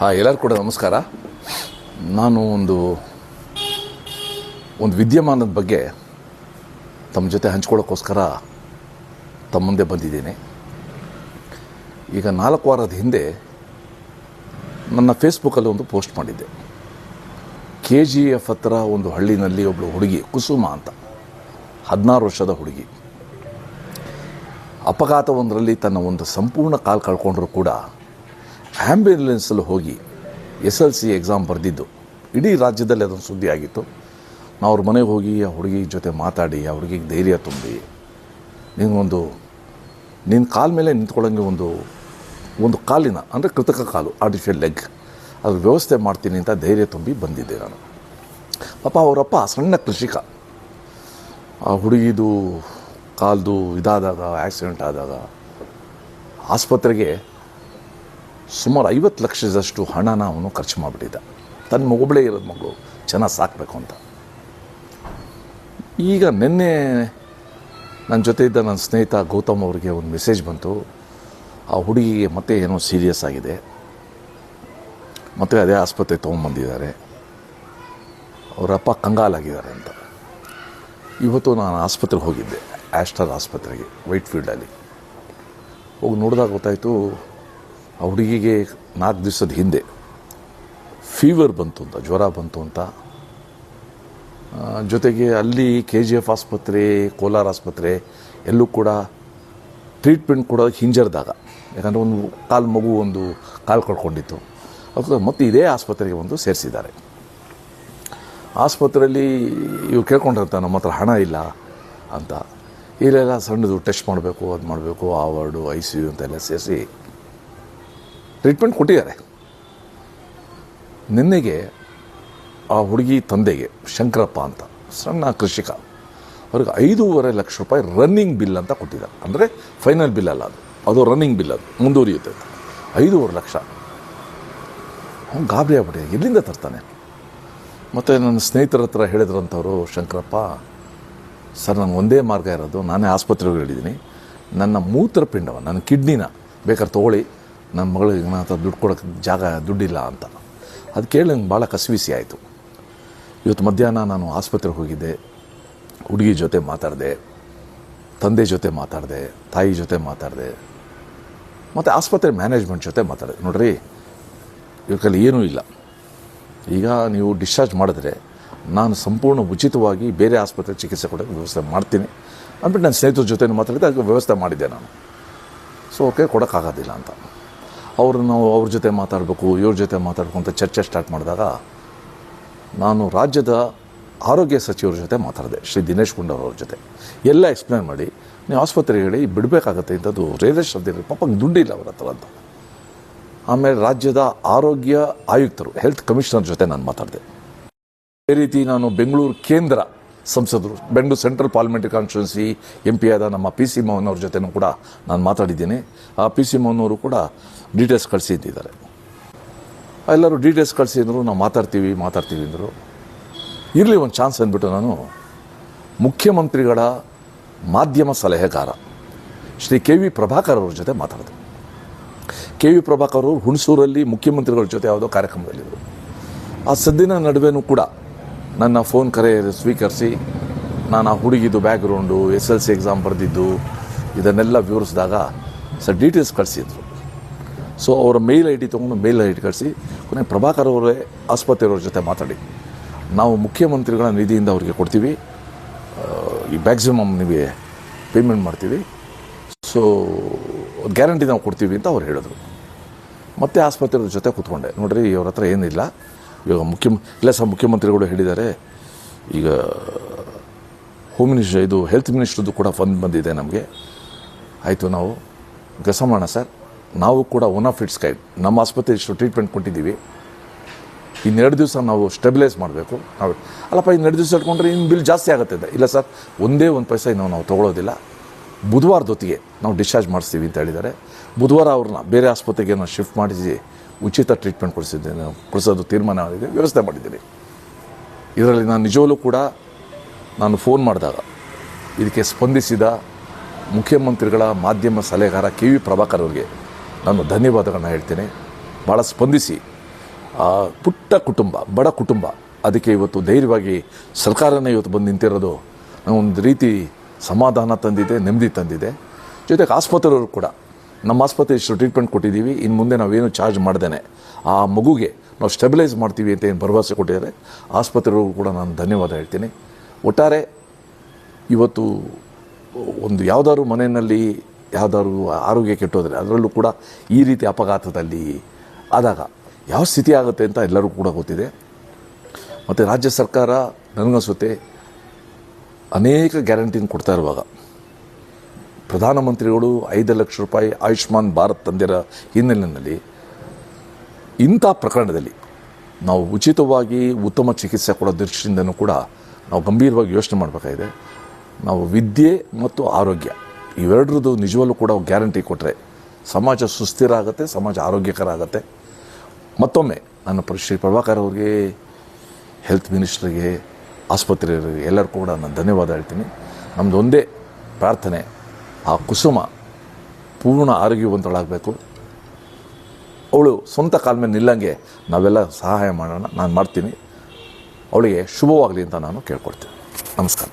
ಎಲ್ಲರೂ ಕೂಡ ನಮಸ್ಕಾರ. ನಾನು ಒಂದು ವಿದ್ಯಮಾನದ ಬಗ್ಗೆ ತಮ್ಮ ಜೊತೆ ಹಂಚ್ಕೊಳ್ಳೋಕ್ಕೋಸ್ಕರ ತಮ್ಮ ಮುಂದೆ ಬಂದಿದ್ದೀನಿ. ಈಗ 4 ವಾರದ ಹಿಂದೆ ನನ್ನ ಫೇಸ್ಬುಕ್ಕಲ್ಲಿ ಒಂದು ಪೋಸ್ಟ್ ಮಾಡಿದ್ದೆ. KGF ಹತ್ರ ಒಂದು ಹಳ್ಳಿನಲ್ಲಿ ಒಬ್ಬಳು ಹುಡುಗಿ ಕುಸುಮ ಅಂತ 16 ವರ್ಷದ ಹುಡುಗಿ ಅಪಘಾತವೊಂದರಲ್ಲಿ ತನ್ನ ಒಂದು ಸಂಪೂರ್ಣ ಕಾಲು ಕಳ್ಕೊಂಡ್ರೂ ಕೂಡ ಆ್ಯಂಬ್ಯುಲೆನ್ಸಲ್ಲಿ ಹೋಗಿ SLC ಎಕ್ಸಾಮ್ ಬರೆದಿದ್ದು ಇಡೀ ರಾಜ್ಯದಲ್ಲಿ ಅದೊಂದು ಸುದ್ದಿ ಆಗಿತ್ತು. ನಾವು ಅವ್ರ ಮನೆಗೆ ಹೋಗಿ ಆ ಹುಡುಗಿ ಜೊತೆ ಮಾತಾಡಿ ಆ ಹುಡುಗಿಗೆ ಧೈರ್ಯ ತುಂಬಿ ನಿನ್ನ ಕಾಲ ಮೇಲೆ ನಿಂತ್ಕೊಳ್ಳೋಂಗೆ ಒಂದು ಕಾಲಿನ ಅಂದರೆ ಕೃತಕ ಕಾಲು ಆರ್ಟಿಫಿಷಿಯಲ್ ಲೆಗ್ ಅದ್ರ ವ್ಯವಸ್ಥೆ ಮಾಡ್ತೀನಿ ಅಂತ ಧೈರ್ಯ ತುಂಬಿ ಬಂದಿದ್ದೆ ನಾನು. ಪಾಪ ಅವರಪ್ಪ ಸಣ್ಣ ಕೃಷಿಕ. ಆ ಹುಡುಗಿದು ಕಾಲ್ದು ಇದಾದಾಗ ಆಕ್ಸಿಡೆಂಟ್ ಆದಾಗ ಆಸ್ಪತ್ರೆಗೆ ಸುಮಾರು 50 ಲಕ್ಷದಷ್ಟು ಹಣನ ಅವನು ಖರ್ಚು ಮಾಡಿಬಿಟ್ಟಿದ್ದ. ತನ್ನ ಮಗುಗಳೇ ಇರೋದು ಮಗಳು ಚೆನ್ನಾಗಿ ಸಾಕಬೇಕು ಅಂತ. ಈಗ ನಿನ್ನೆ ನನ್ನ ಜೊತೆ ಇದ್ದ ನನ್ನ ಸ್ನೇಹಿತ ಗೌತಮ್ ಅವರಿಗೆ ಒಂದು ಮೆಸೇಜ್ ಬಂತು. ಆ ಹುಡುಗಿಗೆ ಮತ್ತೆ ಏನೋ ಸೀರಿಯಸ್ ಆಗಿದೆ, ಮತ್ತು ಅದೇ ಆಸ್ಪತ್ರೆಗೆ ತೊಗೊಂಬಂದಿದ್ದಾರೆ, ಅವರಪ್ಪ ಕಂಗಾಲಾಗಿದ್ದಾರೆ ಅಂತ. ಇವತ್ತು ನಾನು ಆಸ್ಪತ್ರೆಗೆ ಹೋಗಿದ್ದೆ, ಆಸ್ಟರ್ ಆಸ್ಪತ್ರೆಗೆ, ವೈಟ್ಫೀಲ್ಡಲ್ಲಿ ಹೋಗಿ ನೋಡಿದಾಗ ಗೊತ್ತಾಯಿತು ಆ ಹುಡುಗಿಗೆ 4 ದಿವಸದ ಹಿಂದೆ ಫೀವರ್ ಬಂತು ಅಂತ, ಜ್ವರ ಬಂತು ಅಂತ. ಜೊತೆಗೆ ಅಲ್ಲಿ KGF ಆಸ್ಪತ್ರೆ, ಕೋಲಾರ ಆಸ್ಪತ್ರೆ ಎಲ್ಲೂ ಕೂಡ ಟ್ರೀಟ್ಮೆಂಟ್ ಕೊಡೋದಕ್ಕೆ ಹಿಂಜರಿದಾಗ, ಯಾಕಂದರೆ ಒಂದು ಕಾಲು ಕಳ್ಕೊಂಡಿತ್ತು. ಅದು ಮತ್ತೆ ಇದೇ ಆಸ್ಪತ್ರೆಗೆ ಸೇರಿಸಿದ್ದಾರೆ. ಆಸ್ಪತ್ರೆಯಲ್ಲಿ ಇವು ಕೇಳ್ಕೊಂಡಿರ್ತಾರೆ ನಮ್ಮ ಹತ್ರ ಹಣ ಇಲ್ಲ ಅಂತ. ಇಲ್ಲೆಲ್ಲ ಸಣ್ಣದು ಟೆಸ್ಟ್ ಮಾಡಬೇಕು, ಅದು ಮಾಡಬೇಕು, ಆ ವಾರ್ಡು ICU ಅಂತೆಲ್ಲ ಸೇರಿಸಿ ಟ್ರೀಟ್ಮೆಂಟ್ ಕೊಟ್ಟಿದ್ದಾರೆ. ನಿನ್ನೆಗೆ ಆ ಹುಡುಗಿ ತಂದೆಗೆ ಶಂಕರಪ್ಪ ಅಂತ ಸಣ್ಣ ಕೃಷಿಕ, ಅವ್ರಿಗೆ 5.5 ಲಕ್ಷ ರೂಪಾಯಿ ರನ್ನಿಂಗ್ ಬಿಲ್ ಅಂತ ಕೊಟ್ಟಿದ್ದಾರೆ. ಅಂದರೆ ಫೈನಲ್ ಬಿಲ್ ಅಲ್ಲ, ಅದು ರನ್ನಿಂಗ್ ಬಿಲ್, ಅದು ಮುಂದುವರಿಯುತ್ತೆ. 5.5 ಲಕ್ಷ. ಅವ್ನು ಗಾಬರಿ ಆಗ್ಬಿಟ್ಟಿದೆ, ಎಲ್ಲಿಂದ ತರ್ತಾನೆ? ಮತ್ತು ನನ್ನ ಸ್ನೇಹಿತರ ಹತ್ರ ಹೇಳಿದ್ರಂಥವ್ರು, ಶಂಕರಪ್ಪ ಸರ್ ನನಗೆ ಒಂದೇ ಮಾರ್ಗ ಇರೋದು, ನಾನೇ ಆಸ್ಪತ್ರೆಗೆ ಹೇಳಿದ್ದೀನಿ, ನನ್ನ ಮೂತ್ರಪಿಂಡವ, ನನ್ನ ಕಿಡ್ನಿನ ಬೇಕಾದ್ರೆ ತೊಗೊಳ್ಳಿ, ನನ್ನ ಮಗಳಿಗೆ ನನ್ನ ದುಡ್ಡು ಕೊಡೋಕ್ಕೆ ದುಡ್ಡಿಲ್ಲ ಅಂತ. ಅದು ಕೇಳಿ ನಂಗೆ ಭಾಳ ಕಸಿವಿಸಿ ಆಯಿತು. ಇವತ್ತು ಮಧ್ಯಾಹ್ನ ನಾನು ಆಸ್ಪತ್ರೆಗೆ ಹೋಗಿದ್ದೆ, ಹುಡುಗಿ ಜೊತೆ ಮಾತಾಡಿದೆ, ತಂದೆ ಜೊತೆ ಮಾತಾಡಿದೆ, ತಾಯಿ ಜೊತೆ ಮಾತಾಡಿದೆ, ಮತ್ತು ಆಸ್ಪತ್ರೆ ಮ್ಯಾನೇಜ್ಮೆಂಟ್ ಜೊತೆ ಮಾತಾಡಿದೆ. ನೋಡ್ರಿ, ಇವ್ರ ಕೈಲಿ ಏನೂ ಇಲ್ಲ, ಈಗ ನೀವು ಡಿಸ್ಚಾರ್ಜ್ ಮಾಡಿದ್ರೆ ನಾನು ಸಂಪೂರ್ಣ ಉಚಿತವಾಗಿ ಬೇರೆ ಆಸ್ಪತ್ರೆ ಚಿಕಿತ್ಸೆ ಕೊಡೋಕ್ಕೆ ವ್ಯವಸ್ಥೆ ಮಾಡ್ತೀನಿ ಅಂದ್ಬಿಟ್ಟು ನನ್ನ ಸ್ನೇಹಿತರ ಜೊತೆ ಮಾತಾಡಿದೆ. ಅದಕ್ಕೆ ವ್ಯವಸ್ಥೆ ಮಾಡಿದ್ದೆ ನಾನು. ಸೊ ಓಕೆ, ಕೊಡೋಕ್ಕಾಗೋದಿಲ್ಲ ಅಂತ ನಾವು ಅವ್ರ ಜೊತೆ ಮಾತಾಡಬೇಕು, ಇವ್ರ ಜೊತೆ ಮಾತಾಡಬೇಕು ಅಂತ ಚರ್ಚೆ ಸ್ಟಾರ್ಟ್ ಮಾಡಿದಾಗ ನಾನು ರಾಜ್ಯದ ಆರೋಗ್ಯ ಸಚಿವರ ಜೊತೆ ಮಾತಾಡಿದೆ, ಶ್ರೀ ದಿನೇಶ್ ಗುಂಡೂರಾವ್ ಅವ್ರ ಜೊತೆ. ಎಲ್ಲ ಎಕ್ಸ್ಪ್ಲೇನ್ ಮಾಡಿ, ನೀವು ಆಸ್ಪತ್ರೆಗೆ ಹೇಳಿ ಬಿಡಬೇಕಾಗತ್ತೆ ಇಂಥದ್ದು ರೇರೆಸ್ಟ್ ಶಬ್ದ, ಪಾಪ ದುಡ್ಡಿಲ್ಲ ಅವ್ರ ಹತ್ರ ಅಂತ. ಆಮೇಲೆ ರಾಜ್ಯದ ಆರೋಗ್ಯ ಆಯುಕ್ತರು, ಹೆಲ್ತ್ ಕಮಿಷನರ್ ಜೊತೆ ನಾನು ಮಾತಾಡಿದೆ. ಅದೇ ರೀತಿ ನಾನು ಬೆಂಗಳೂರು ಕೇಂದ್ರ ಸಂಸದರು, Bengaluru central parliamentary constituency MP ಆದ ನಮ್ಮ PC ಮೋಹನ್ ಅವ್ರ ಜೊತೆನೂ ಕೂಡ ನಾನು ಮಾತಾಡಿದ್ದೀನಿ. ಆ PC ಮೋಹನ್ ಅವರು ಕೂಡ ಡೀಟೇಲ್ಸ್ ಕಳಿಸಿದ್ದಾರೆ. ಎಲ್ಲರೂ ಡೀಟೇಲ್ಸ್ ಕಳಿಸಿದ್ರು, ನಾವು ಮಾತಾಡ್ತೀವಿ ಅಂದರು. ಇರಲಿ ಒಂದು ಚಾನ್ಸ್ ಅಂದ್ಬಿಟ್ಟು ನಾನು ಮುಖ್ಯಮಂತ್ರಿಗಳ ಮಾಧ್ಯಮ ಸಲಹೆಗಾರ ಶ್ರೀ KV ಪ್ರಭಾಕರ್ ಅವ್ರ ಜೊತೆ ಮಾತಾಡಿದೆ. KV ಪ್ರಭಾಕರ್ ಅವರು ಹುಣಸೂರಲ್ಲಿ ಮುಖ್ಯಮಂತ್ರಿಗಳ ಜೊತೆ ಯಾವುದೋ ಕಾರ್ಯಕ್ರಮದಲ್ಲಿದ್ದರು. ಆ ಸದ್ದಿನ ನಡುವೆನೂ ಕೂಡ ನನ್ನ ಫೋನ್ ಕರೆ ಸ್ವೀಕರಿಸಿ ನಾನು ಆ ಹುಡುಗಿದು ಬ್ಯಾಕ್ಗ್ರೌಂಡು, SLC ಎಕ್ಸಾಮ್ ಬರೆದಿದ್ದು ಇದನ್ನೆಲ್ಲ ವಿವರಿಸಿದಾಗ ಸರ್ ಡೀಟೇಲ್ಸ್ ಕಳಿಸಿದ್ರು. ಸೊ ಅವರ ಮೇಲ್ ID ತೊಗೊಂಡು ಮೇಲ್ ID ಕಳಿಸಿ ಕೊನೆ ಪ್ರಭಾಕರ್ ಅವರೇ ಆಸ್ಪತ್ರೆಯವ್ರ ಜೊತೆ ಮಾತಾಡಿ, ನಾವು ಮುಖ್ಯಮಂತ್ರಿಗಳ ನಿಧಿಯಿಂದ ಅವರಿಗೆ ಕೊಡ್ತೀವಿ, ಈ ಮ್ಯಾಕ್ಸಿಮಮ್ ನಿಮಗೆ ಪೇಮೆಂಟ್ ಮಾಡ್ತೀವಿ, ಸೊ ಗ್ಯಾರಂಟಿ ನಾವು ಕೊಡ್ತೀವಿ ಅಂತ ಅವ್ರು ಹೇಳಿದ್ರು. ಮತ್ತೆ ಆಸ್ಪತ್ರೆಯವ್ರ ಜೊತೆ ಕೂತ್ಕೊಂಡೆ. ನೋಡ್ರಿ, ಇವ್ರ ಹತ್ರ ಏನಿಲ್ಲ, ಇವಾಗ ಇಲ್ಲ ಸರ್, ಮುಖ್ಯಮಂತ್ರಿಗಳು ಹೇಳಿದ್ದಾರೆ, ಈಗ ಹೋಮ್ ಮಿನಿಸ್ಟರ್ ಇದು ಹೆಲ್ತ್ ಮಿನಿಸ್ಟ್ರದ್ದು ಕೂಡ ಫಂಡ್ ಬಂದಿದೆ ನಮಗೆ, ಆಯಿತು ನಾವು ಕೆಲಸ ಮಾಡೋಣ ಸರ್, ನಾವು ಕೂಡ ಒನ್ ಆಫ್ ಇಟ್ಸ್ ಕೈಂಡ್ ನಮ್ಮ ಆಸ್ಪತ್ರೆ ಇಷ್ಟು ಟ್ರೀಟ್ಮೆಂಟ್ ಕೊಟ್ಟಿದ್ದೀವಿ, ಇನ್ನೆರಡು ದಿವಸ ನಾವು ಸ್ಟೆಬಿಲೈಸ್ ಮಾಡಬೇಕು. ನಾವು ಅಲ್ಲಪ್ಪ, ಇನ್ನೆರಡು ದಿವಸ ಇಟ್ಕೊಂಡ್ರೆ ಇನ್ನು ಬಿಲ್ ಜಾಸ್ತಿ ಆಗುತ್ತೆ ಅಂತ. ಇಲ್ಲ ಸರ್, ಒಂದೇ ಒಂದು ಪೈಸೆ ನಾವು ತೊಗೊಳೋದಿಲ್ಲ, ಬುಧವಾರದೊತ್ತಿಗೆ ನಾವು ಡಿಸ್ಚಾರ್ಜ್ ಮಾಡಿಸ್ತೀವಿ ಅಂತ ಹೇಳಿದ್ದಾರೆ. ಬುಧವಾರ ಅವ್ರನ್ನ ಬೇರೆ ಆಸ್ಪತ್ರೆಗೆ ನಾವು ಶಿಫ್ಟ್ ಮಾಡಿಸಿ ಉಚಿತ ಟ್ರೀಟ್ಮೆಂಟ್ ಕೊಡಿಸೋದು ತೀರ್ಮಾನ ಮಾಡಿದೆ, ವ್ಯವಸ್ಥೆ ಮಾಡಿದ್ದೀನಿ. ಇದರಲ್ಲಿ ನಾನು ನಿಜವಲ್ಲೂ ಕೂಡ ನಾನು ಫೋನ್ ಮಾಡಿದಾಗ ಇದಕ್ಕೆ ಸ್ಪಂದಿಸಿದ ಮುಖ್ಯಮಂತ್ರಿಗಳ ಮಾಧ್ಯಮ ಸಲಹೆಗಾರ KV ಪ್ರಭಾಕರ್ ಅವರಿಗೆ ನಾನು ಧನ್ಯವಾದಗಳನ್ನ ಹೇಳ್ತೀನಿ. ಭಾಳ ಸ್ಪಂದಿಸಿ ಪುಟ್ಟ ಕುಟುಂಬ, ಬಡ ಕುಟುಂಬ, ಅದಕ್ಕೆ ಇವತ್ತು ಧೈರ್ಯವಾಗಿ ಸರ್ಕಾರನೇ ಇವತ್ತು ಬಂದು ನಿಂತಿರೋದು ಒಂದು ರೀತಿ ಸಮಾಧಾನ ತಂದಿದೆ, ನೆಮ್ಮದಿ ತಂದಿದೆ. ಜೊತೆಗೆ ಆಸ್ಪತ್ರೆಯವರು ಕೂಡ ನಮ್ಮ ಆಸ್ಪತ್ರೆ ಇಷ್ಟು ಟ್ರೀಟ್ಮೆಂಟ್ ಕೊಟ್ಟಿದ್ದೀವಿ, ಇನ್ನು ಮುಂದೆ ನಾವೇನು ಚಾರ್ಜ್ ಮಾಡ್ದೇನೆ ಆ ಮಗುಗೆ ನಾವು ಸ್ಟೆಬಿಲೈಸ್ ಮಾಡ್ತೀವಿ ಅಂತ ಏನು ಭರವಸೆ ಕೊಟ್ಟಿದ್ದಾರೆ ಆಸ್ಪತ್ರೆಯವ್ರಿಗೂ ಕೂಡ ನಾನು ಧನ್ಯವಾದ ಹೇಳ್ತೀನಿ. ಒಟ್ಟಾರೆ ಇವತ್ತು ಒಂದು ಯಾವುದಾದ್ರು ಮನೆಯಲ್ಲಿ ಯಾವುದಾದ್ರು ಆರೋಗ್ಯ ಕೆಟ್ಟೋದ್ರೆ ಅದರಲ್ಲೂ ಕೂಡ ಈ ರೀತಿ ಅಪಘಾತದಲ್ಲಿ ಆದಾಗ ಯಾವ ಸ್ಥಿತಿ ಆಗುತ್ತೆ ಅಂತ ಎಲ್ಲರಿಗೂ ಕೂಡ ಗೊತ್ತಿದೆ. ಮತ್ತು ರಾಜ್ಯ ಸರ್ಕಾರ ನನಗನ್ಸುತ್ತೆ ಅನೇಕ ಗ್ಯಾರಂಟಿನ ಕೊಡ್ತಾ ಇರುವಾಗ ಪ್ರಧಾನಮಂತ್ರಿಗಳು 5 ಲಕ್ಷ ರೂಪಾಯಿ ಆಯುಷ್ಮಾನ್ ಭಾರತ್ ತಂದಿರೋ ಹಿನ್ನೆಲೆಯಲ್ಲಿ ಇಂಥ ಪ್ರಕರಣದಲ್ಲಿ ನಾವು ಉಚಿತವಾಗಿ ಉತ್ತಮ ಚಿಕಿತ್ಸೆ ಕೊಡೋ ದೃಷ್ಟಿಯಿಂದನೂ ಕೂಡ ನಾವು ಗಂಭೀರವಾಗಿ ಯೋಚನೆ ಮಾಡಬೇಕಾಗಿದೆ. ನಾವು ವಿದ್ಯೆ ಮತ್ತು ಆರೋಗ್ಯ ಇವೆರಡರದ್ದು ನಿಜವಲ್ಲೂ ಕೂಡ ಗ್ಯಾರಂಟಿ ಕೊಟ್ಟರೆ ಸಮಾಜ ಸುಸ್ಥಿರ ಆಗುತ್ತೆ, ಸಮಾಜ ಆರೋಗ್ಯಕರ ಆಗುತ್ತೆ. ಮತ್ತೊಮ್ಮೆ ನಾನು ಶ್ರೀ ಪ್ರಭಾಕರ್ ಅವ್ರಿಗೆ, ಹೆಲ್ತ್ ಮಿನಿಸ್ಟ್ರಿಗೆ, ಆಸ್ಪತ್ರೆಯವರಿಗೆ ಎಲ್ಲರೂ ಕೂಡ ನಾನು ಧನ್ಯವಾದ ಹೇಳ್ತೀನಿ. ನಮ್ಮದು ಒಂದೇ ಪ್ರಾರ್ಥನೆ, ಆ ಕುಸುಮ ಪೂರ್ಣ ಆರೋಗ್ಯವಂತಳಾಗಬೇಕು. ಅವಳು ಸ್ವಂತ ಕಾಲ ಮೇಲೆ ನಿಲ್ಲಂಗೆ ನಾವೆಲ್ಲ ಸಹಾಯ ಮಾಡೋಣ, ನಾನು ಮಾಡ್ತೀನಿ. ಅವಳಿಗೆ ಶುಭವಾಗಲಿ ಅಂತ ನಾನು ಕೇಳ್ಕೊಳ್ತೀನಿ. ನಮಸ್ಕಾರ.